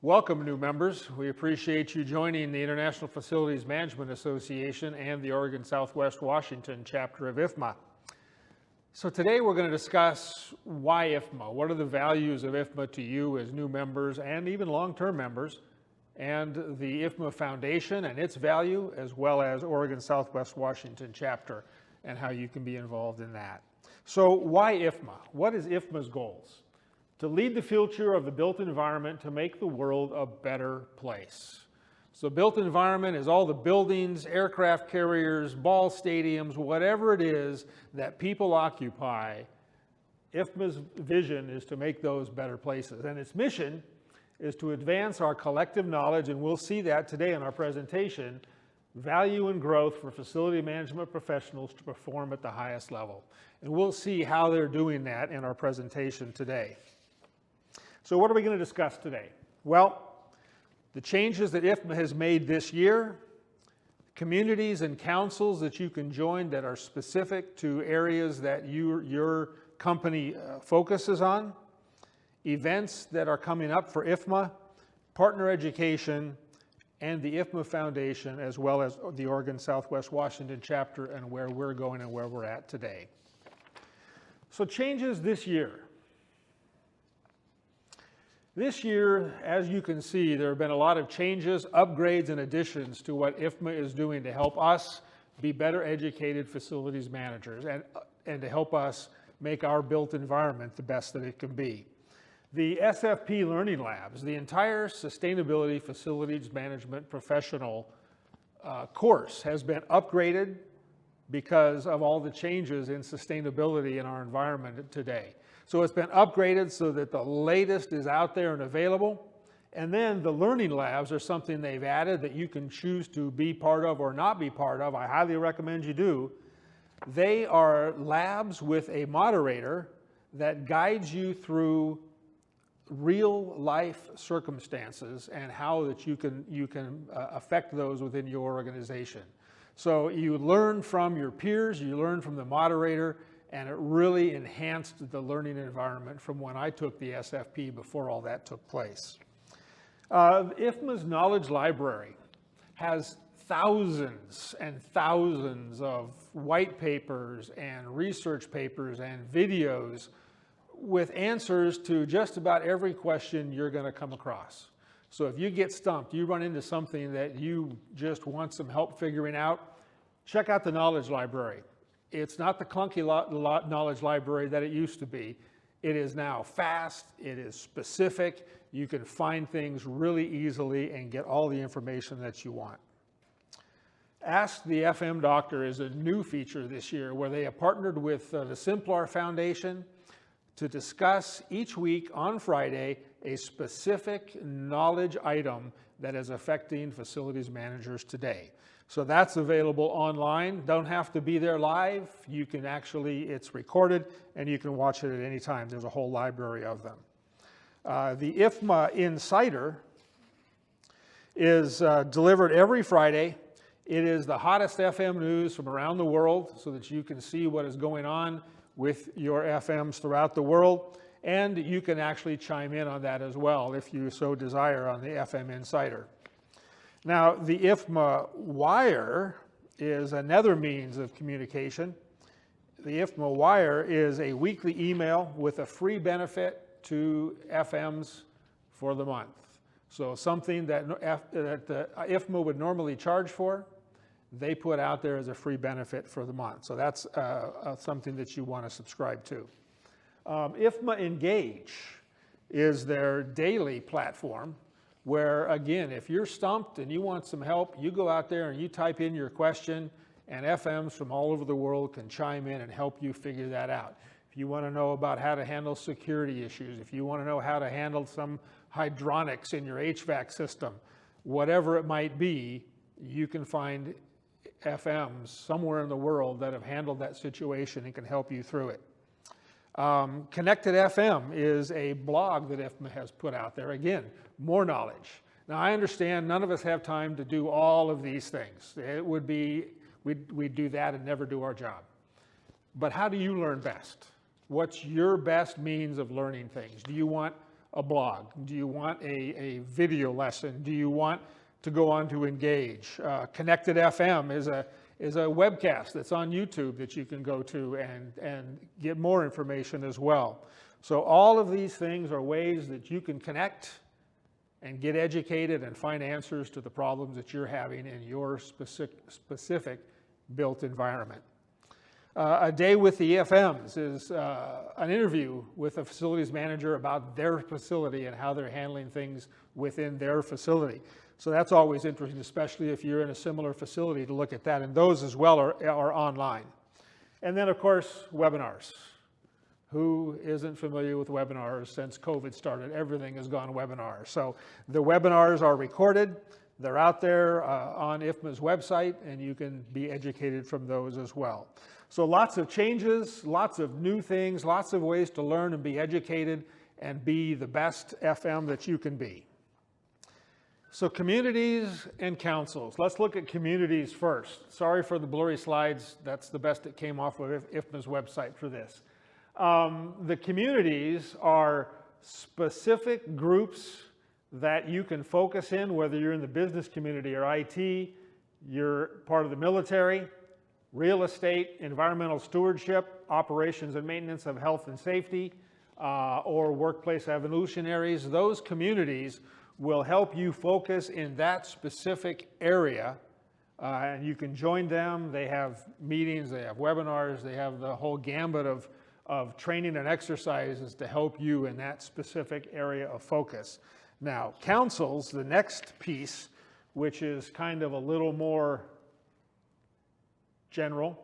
Welcome, new members. We appreciate you joining the International Facilities Management Association and the Oregon Southwest Washington chapter of Ifma. So today we're going to discuss why Ifma. What are the values of Ifma to you as new members and even long-term members, and the Ifma Foundation and its value, as well as Oregon Southwest Washington chapter and how you can be involved in that. So why Ifma? What is Ifma's goals? To lead the future of the built environment to make the world a better place. So built environment is all the buildings, aircraft carriers, ball stadiums, whatever it is that people occupy. Ifma's vision is to make those better places. And its mission is to advance our collective knowledge, and we'll see that today in our presentation, value and growth for facility management professionals to perform at the highest level. And we'll see how they're doing that in our presentation today. So what are we going to discuss today? Well, the changes that Ifma has made this year, communities and councils that you can join that are specific to areas that your company focuses on, events that are coming up for Ifma, partner education, and the Ifma Foundation, as well as the Oregon Southwest Washington chapter and where we're going and where we're at today. So changes this year. This year, as you can see, there have been a lot of changes, upgrades, and additions to what Ifma is doing to help us be better educated facilities managers and to help us make our built environment the best that it can be. The SFP Learning Labs, the entire Sustainability Facilities Management Professional course has been upgraded because of all the changes in sustainability in our environment today. So it's been upgraded so that the latest is out there and available. And then the learning labs are something they've added that you can choose to be part of or not be part of. I highly recommend you do. They are labs with a moderator that guides you through real life circumstances and how that you can affect those within your organization. So you learn from your peers, you learn from the moderator, and it really enhanced the learning environment from when I took the SFP before all that took place. Ifma's Knowledge Library has thousands and thousands of white papers and research papers and videos with answers to just about every question you're going to come across. So if you get stumped, you run into something that you just want some help figuring out, check out the Knowledge Library. It's not the clunky knowledge library that it used to be. It is now fast, it is specific, you can find things really easily and get all the information that you want. Ask the FM Doctor is a new feature this year where they have partnered with the Simplar Foundation to discuss each week on Friday a specific knowledge item that is affecting facilities managers today. So that's available online. Don't have to be there live. You can actually, it's recorded and you can watch it at any time. There's a whole library of them. The Ifma Insider is delivered every Friday. It is the hottest FM news from around the world so that you can see what is going on with your FMs throughout the world. And you can actually chime in on that as well if you so desire on the FM Insider. Now, the Ifma Wire is another means of communication. The Ifma Wire is a weekly email with a free benefit to FMs for the month. So something that the Ifma would normally charge for, they put out there as a free benefit for the month. So that's something that you want to subscribe to. Ifma Engage is their daily platform where, again, if you're stumped and you want some help, you go out there and you type in your question, and FMs from all over the world can chime in and help you figure that out. If you want to know about how to handle security issues, if you want to know how to handle some hydronics in your HVAC system, whatever it might be, you can find FMs somewhere in the world that have handled that situation and can help you through it. Connected FM is a blog that Ifma has put out there. Again, more knowledge. Now I understand none of us have time to do all of these things. It would be, we'd do that and never do our job. But how do you learn best? What's your best means of learning things? Do you want a blog? Do you want a video lesson? Do you want to go on to Engage? Connected FM is a webcast that's on YouTube that you can go to and get more information as well. So all of these things are ways that you can connect and get educated and find answers to the problems that you're having in your specific built environment. A day with the EFMs is an interview with a facilities manager about their facility and how they're handling things within their facility. So that's always interesting, especially if you're in a similar facility, to look at that. And those as well are online. And then, of course, webinars. Who isn't familiar with webinars since COVID started? Everything has gone webinar. So the webinars are recorded. They're out there on Ifma's website, and you can be educated from those as well. So lots of changes, lots of new things, lots of ways to learn and be educated and be the best FM that you can be. So communities and councils. Let's look at communities first. Sorry for the blurry slides. That's the best that came off of Ifma's website for this. The communities are specific groups that you can focus in, whether you're in the business community or IT, you're part of the military, real estate, environmental stewardship, operations and maintenance of health and safety, or workplace evolutionaries. Those communities will help you focus in that specific area, and you can join them. They have meetings, they have webinars, they have the whole gambit of training and exercises to help you in that specific area of focus. Now, councils, the next piece, which is kind of a little more general,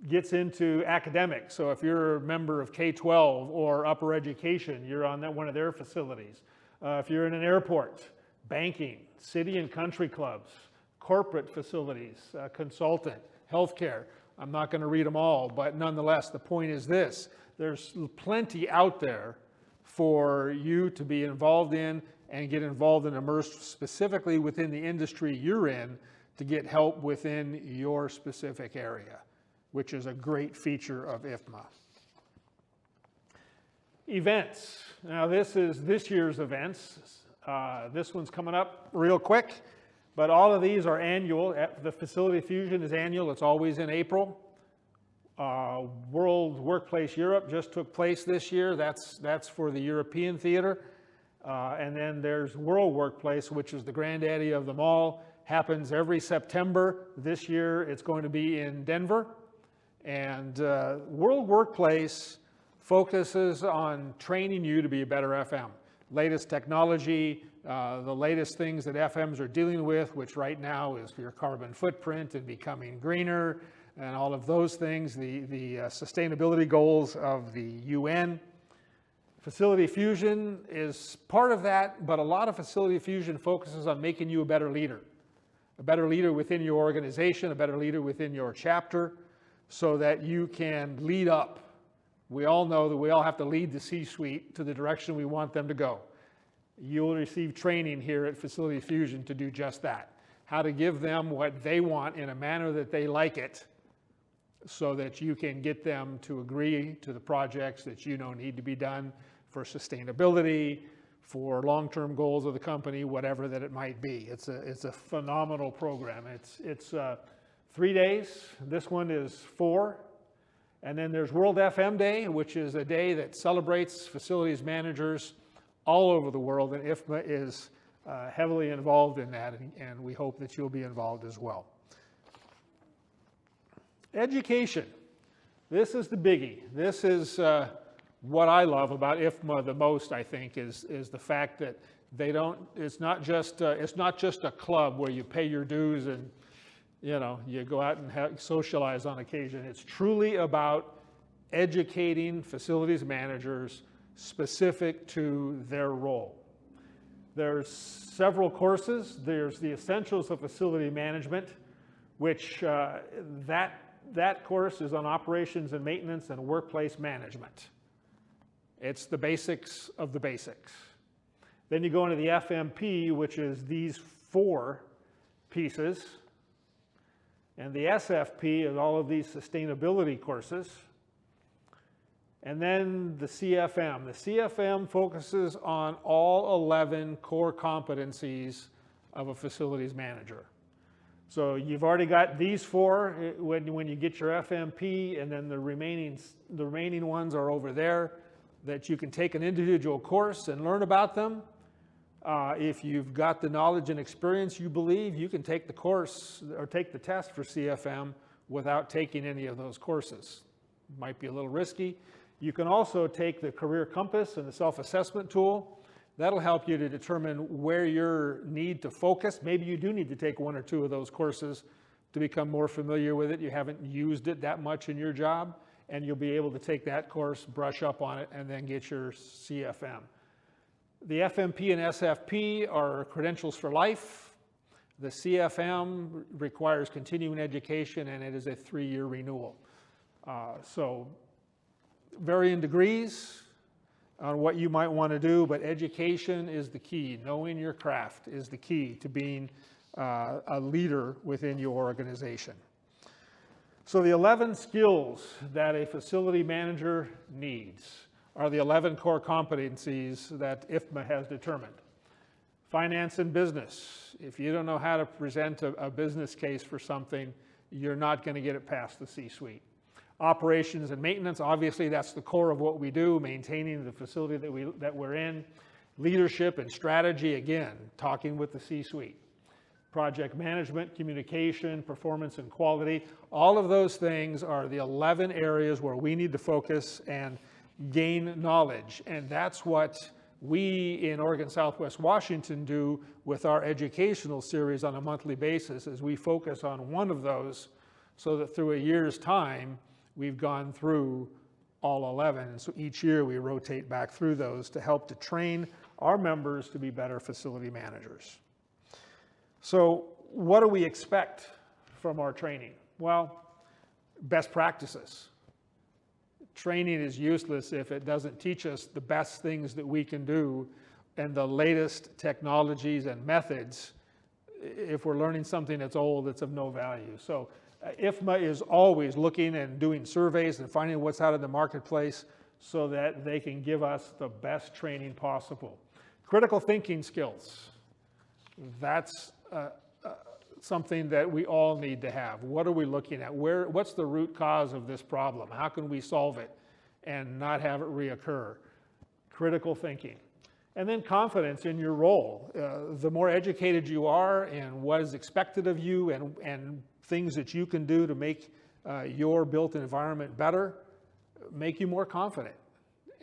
gets into academics. So if you're a member of K-12 or upper education, you're on one of their facilities. If you're in an airport, banking, city and country clubs, corporate facilities, consultant, healthcare. I'm not going to read them all, but nonetheless, the point is this. There's plenty out there for you to be involved in and get involved and immersed specifically within the industry you're in to get help within your specific area, which is a great feature of Ifma. Events. Now this is this year's events. This one's coming up real quick. But all of these are annual. The Facility Fusion is annual. It's always in April. World Workplace Europe just took place this year. That's for the European theater. And then there's World Workplace, which is the granddaddy of them all. Happens every September. This year it's going to be in Denver. And World Workplace focuses on training you to be a better FM. Latest technology, the latest things that FMs are dealing with, which right now is your carbon footprint and becoming greener and all of those things, the sustainability goals of the UN. Facility Fusion is part of that, but a lot of Facility Fusion focuses on making you a better leader within your organization, a better leader within your chapter, so that you can lead up. We all know that we all have to lead the C-suite to the direction we want them to go. You'll receive training here at Facility Fusion to do just that. How to give them what they want in a manner that they like it, so that you can get them to agree to the projects that you know need to be done for sustainability, for long-term goals of the company, whatever that it might be. It's a phenomenal program. It's 3 days. This one is 4. And then there's World FM Day, which is a day that celebrates facilities managers all over the world, and Ifma is heavily involved in that, and we hope that you'll be involved as well. Education. This is the biggie. This is what I love about Ifma the most, I think, is the fact that it's not just a club where you pay your dues and you go out and socialize on occasion. It's truly about educating facilities managers specific to their role. There's several courses. There's the Essentials of Facility Management, which that course is on operations and maintenance and workplace management. It's the basics of the basics. Then you go into the FMP, which is these 4 pieces. And the SFP is all of these sustainability courses. And then the CFM. The CFM focuses on all 11 core competencies of a facilities manager. So you've already got these four when you get your FMP, and then the remaining ones are over there that you can take an individual course and learn about them. If you've got the knowledge and experience you believe, you can take the course or take the test for CFM without taking any of those courses. Might be a little risky. You can also take the Career Compass and the self-assessment tool. That'll help you to determine where you need to focus. Maybe you do need to take one or two of those courses to become more familiar with it. You haven't used it that much in your job, and you'll be able to take that course, brush up on it, and then get your CFM. The FMP and SFP are credentials for life. The CFM requires continuing education, and it is a 3-year renewal. So varying degrees on what you might want to do, but education is the key. Knowing your craft is the key to being a leader within your organization. So the 11 skills that a facility manager needs are the 11 core competencies that Ifma has determined. Finance and business. If you don't know how to present a business case for something, you're not going to get it past the C-suite. Operations and maintenance, obviously that's the core of what we do, maintaining the facility that we're in. Leadership and strategy, again, talking with the C-suite. Project management, communication, performance and quality, all of those things are the 11 areas where we need to focus and gain knowledge. And that's what we in Oregon Southwest Washington do with our educational series on a monthly basis, is we focus on one of those so that through a year's time, we've gone through all 11. And so each year we rotate back through those to help to train our members to be better facility managers. So what do we expect from our training? Well, best practices. Training is useless if it doesn't teach us the best things that we can do and the latest technologies and methods. If we're learning something that's old, it's of no value. So Ifma is always looking and doing surveys and finding what's out in the marketplace so that they can give us the best training possible. Critical thinking skills. That's something that we all need to have. What are we looking at? What's the root cause of this problem? How can we solve it and not have it reoccur? Critical thinking. And then confidence in your role. The more educated you are and what is expected of you and things that you can do to make your built environment better, make you more confident.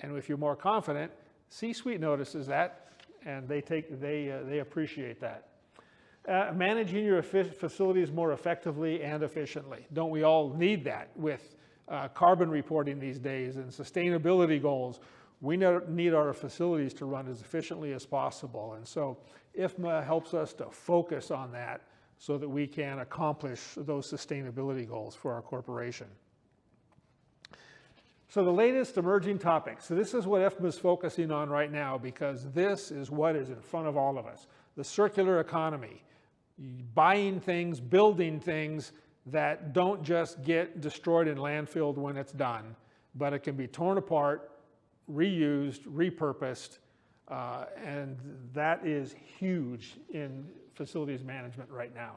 And if you're more confident, C-suite notices that, and they appreciate that. Managing your facilities more effectively and efficiently. Don't we all need that with carbon reporting these days and sustainability goals? We need our facilities to run as efficiently as possible. And so Ifma helps us to focus on that so that we can accomplish those sustainability goals for our corporation. So the latest emerging topics. So this is what Ifma is focusing on right now, because this is what is in front of all of us. The circular economy, buying things, building things that don't just get destroyed in landfill when it's done, but it can be torn apart, reused, repurposed, and that is huge in facilities management right now.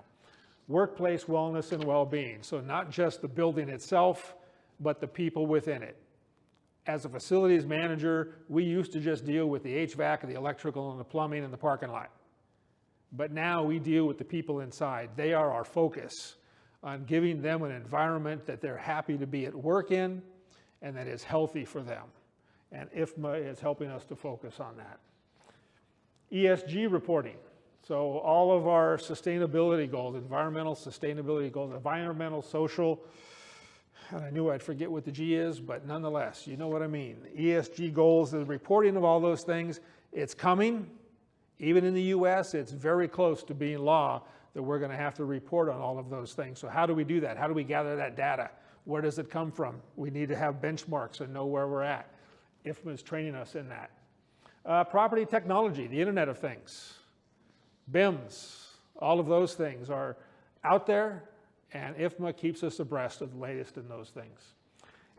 Workplace wellness and well-being. So not just the building itself, but the people within it. As a facilities manager, we used to just deal with the HVAC and the electrical and the plumbing and the parking lot. But now we deal with the people inside. They are our focus on giving them an environment that they're happy to be at work in and that is healthy for them. And Ifma is helping us to focus on that. ESG reporting. So all of our sustainability goals, environmental sustainability goals, environmental, social, and I knew I'd forget what the G is, but nonetheless, you know what I mean. ESG goals, the reporting of all those things, it's coming. Even in the US, it's very close to being law that we're going to have to report on all of those things. So how do we do that? How do we gather that data? Where does it come from? We need to have benchmarks and know where we're at. Ifma is training us in that. Property technology, the Internet of Things, BIMs, all of those things are out there, and Ifma keeps us abreast of the latest in those things.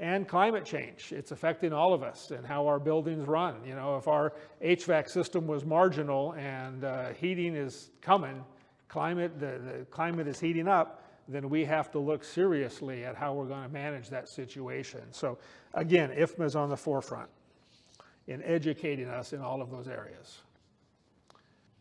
And climate change, it's affecting all of us and how our buildings run. You know, if our HVAC system was marginal and heating is coming, the climate is heating up, then we have to look seriously at how we're going to manage that situation. So again, IFMA is on the forefront in educating us in all of those areas.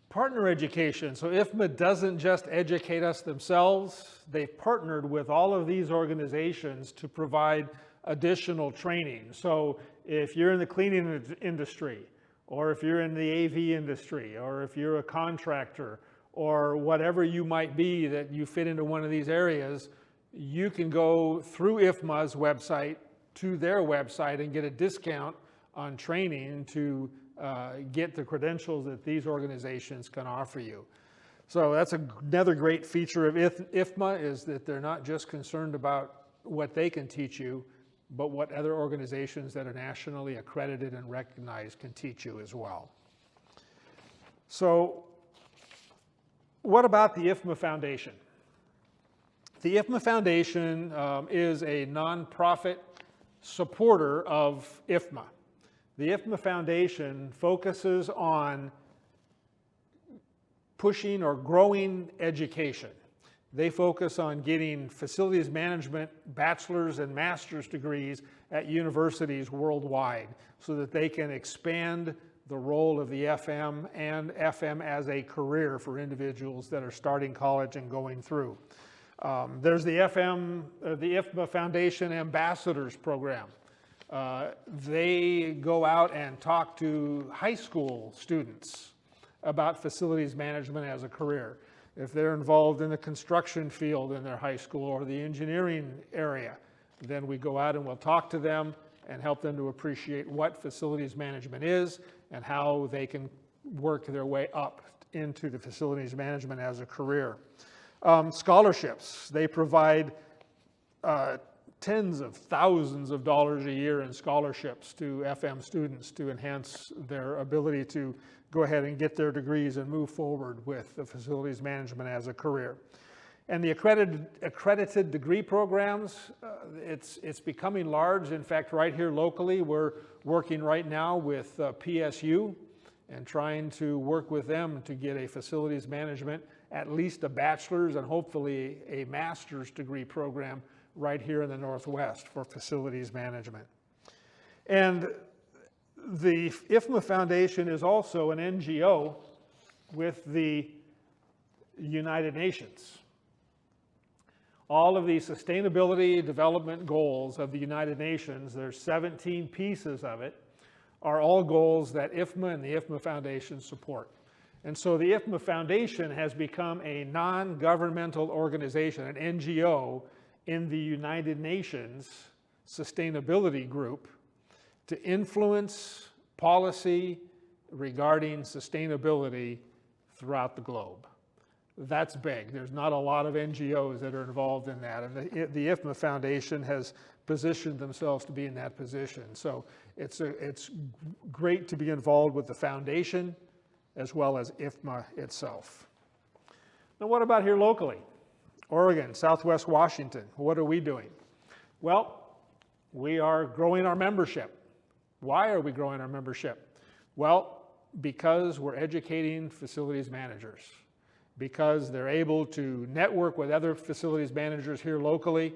Partner education. So IFMA doesn't just educate us themselves. They've partnered with all of these organizations to provide additional training. So if you're in the cleaning industry, or if you're in the AV industry, or if you're a contractor, or whatever you might be that you fit into one of these areas, you can go through IFMA's website to their website and get a discount on training to get the credentials that these organizations can offer you. So that's another great feature of IFMA, is that they're not just concerned about what they can teach you, but what other organizations that are nationally accredited and recognized can teach you as well. So what about the IFMA Foundation? The IFMA Foundation is a nonprofit supporter of IFMA. The IFMA Foundation focuses on pushing or growing education. They focus on getting facilities management bachelor's and master's degrees at universities worldwide so that they can expand the role of the FM and FM as a career for individuals that are starting college and going through. There's the IFMA Foundation Ambassadors Program. They go out and talk to high school students about facilities management as a career. If they're involved in the construction field in their high school or the engineering area, then we go out and we'll talk to them and help them to appreciate what facilities management is and how they can work their way up into the facilities management as a career. Scholarships, they provide tens of thousands of dollars a year in scholarships to FM students to enhance their ability to go ahead and get their degrees and move forward with the facilities management as a career. And the accredited degree programs, it's becoming large. In fact, right here locally, we're working right now with PSU and trying to work with them to get a facilities management, at least a bachelor's and hopefully a master's degree program right here in the Northwest for facilities management. And the IFMA Foundation is also an NGO with the United Nations. All of the sustainability development goals of the United Nations, there's 17 pieces of it, are all goals that IFMA and the IFMA Foundation support. And so the IFMA Foundation has become a non-governmental organization, an NGO, in the United Nations Sustainability Group to influence policy regarding sustainability throughout the globe. That's big. There's not a lot of NGOs that are involved in that, and the IFMA Foundation has positioned themselves to be in that position. So it's great to be involved with the foundation as well as IFMA itself. Now, what about here locally? Oregon, Southwest Washington, what are we doing? Well, we are growing our membership. Why are we growing our membership? Well, because we're educating facilities managers, because they're able to network with other facilities managers here locally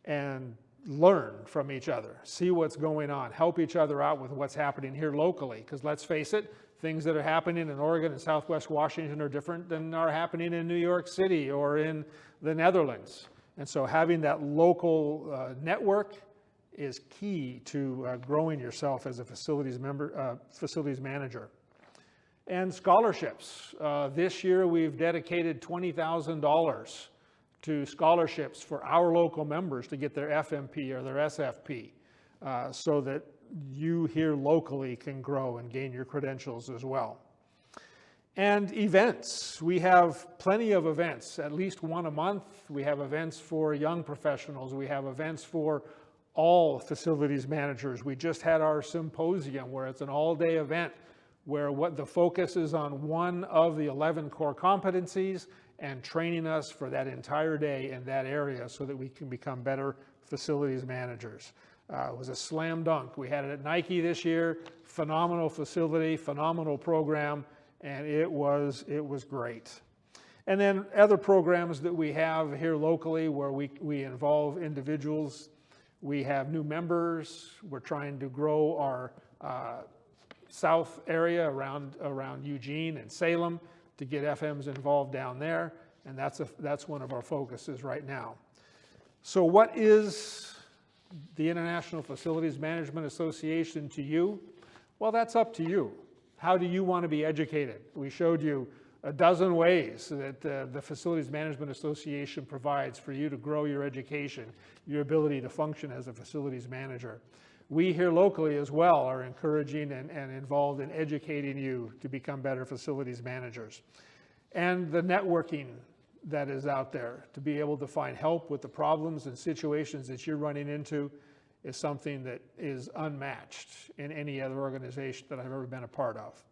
and learn from each other, see what's going on, help each other out with what's happening here locally. Because let's face it, things that are happening in Oregon and Southwest Washington are different than are happening in New York City or in the Netherlands. And so having that local network is key to growing yourself as a facilities manager. And scholarships. This year we've dedicated $20,000 to scholarships for our local members to get their FMP or their SFP so that you here locally can grow and gain your credentials as well. And events. We have plenty of events, at least one a month. We have events for young professionals. We have events for all facilities managers. We just had our symposium where it's an all-day event where what the focus is on one of the 11 core competencies and training us for that entire day in that area so that we can become better facilities managers. was a slam dunk. We had it at Nike this year, phenomenal facility, phenomenal program, and it was great. And then other programs that we have here locally where we involve individuals. We have new members. We're trying to grow our south area around Eugene and Salem to get FMs involved down there, and that's one of our focuses right now. So what is the International Facilities Management Association to you? Well, that's up to you. How do you want to be educated? We showed you a dozen ways that the Facilities Management Association provides for you to grow your education, your ability to function as a facilities manager. We here locally as well are encouraging and involved in educating you to become better facilities managers. And the networking that is out there to be able to find help with the problems and situations that you're running into is something that is unmatched in any other organization that I've ever been a part of.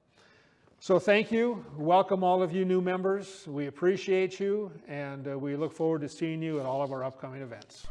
So thank you. Welcome all of you new members. We appreciate you, and we look forward to seeing you at all of our upcoming events.